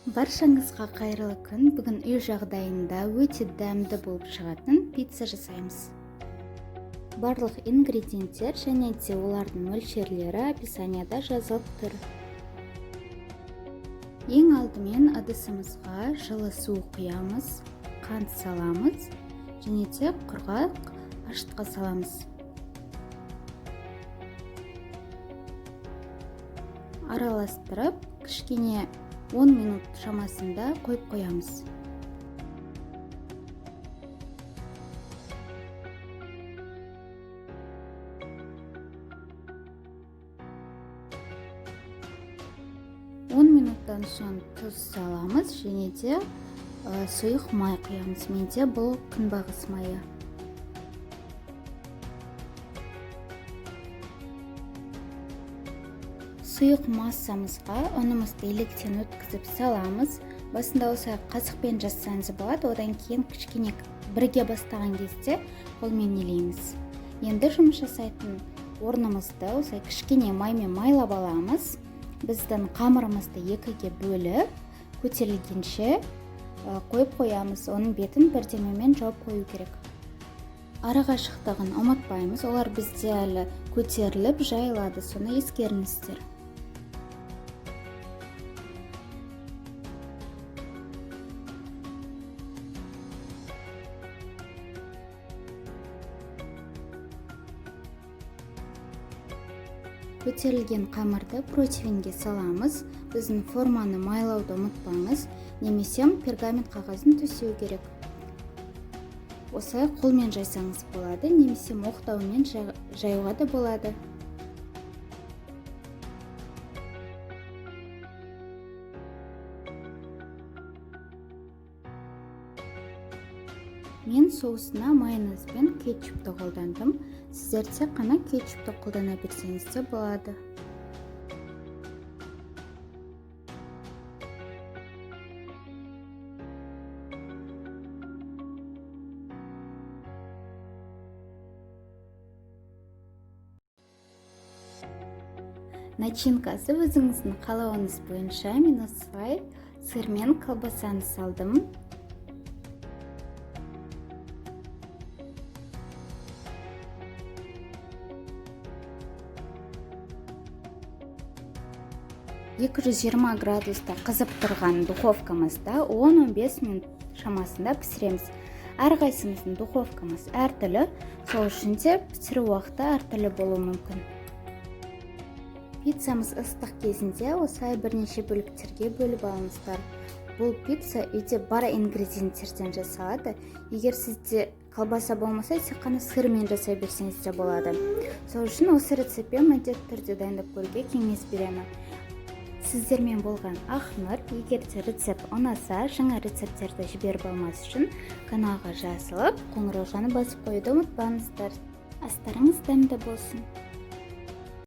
Баршаңызға қайырлы күн. Бүгін үй жағдайында өте дәмді болып шығатын пицца жасаймыз. Барлық ингредиенттер және де олардың мөлшерлері описанияда жазылып тұр. Ең алдымен ыдысымызға жылы су құямыз, қант саламыз және де құрғақ ашытқы саламыз. Араластырып, кішкене 10 минут шамасында қойып қоямыз. Минуттан соң тұз саламыз және де сұйық май құямыз. Менде бұл күнбағыс майы. Сұйық массамызға ұнымызды електен өткізіп саламыз. Басында осылай қасықпен жазсаңыз болады, одан кейін кішкене бірге бастаған кезде қолмен елейміз. Енді жұмыс жасайтын орнымызды осылай кішкене маймен майлап аламыз. Біздің қамырымызды екіге бөліп, көтерілгенше қойып қоямыз. Оның бетін бірдемемен жауып қою керек. Арақашықтығын ұмытпаймыз. Олар бізде әлі көтеріліп жайылады, соны ескеріңіздер. Көтерілген қамырды противенге саламыз. Біздің форманы майлауды ұмытпаңыз, немесе пергамент қағазын төсеу керек. Осылай қолмен жайсаңыз болады, немесе моқтаумен жаюға да болады. Мен соусына майонез бен кетчупты қолдандым. Сіздер тек қана кетчупты қолдана берсеңіз де болады. Начинкасы өзіңіздің қалауыңыз бойынша мен осылай сыр мен колбасаны салдым. «220 градуста қызып тұрған духовкамызда 10-15 минут шамасында пісіреміз. Әрқайсымыздың духовкамыз әртүрлі, сол үшін де пісіру уақыты әртүрлі болуы мүмкін. Пиццамыз ыстық кезінде осылай бірнеше бөліктерге бөліп алыңыздар. Бұл пицца үйде бар ингредиенттерден жасалады. Егер сізде колбаса болмаса, тек қана сырмен жасай берсеңіз де болады. Сол үшін осы рецептпен міндетті түрде дайындап көруге кеңес беремін. Сіздермен болған Ақнұр. Егер де рецепт ұнаса, жаңа рецепттерді жіберіп алмас үшін каналға жазылып, қоңыраушаны басып қоюды ұмытпаңыздар. Астарыңыз дәмді болсын.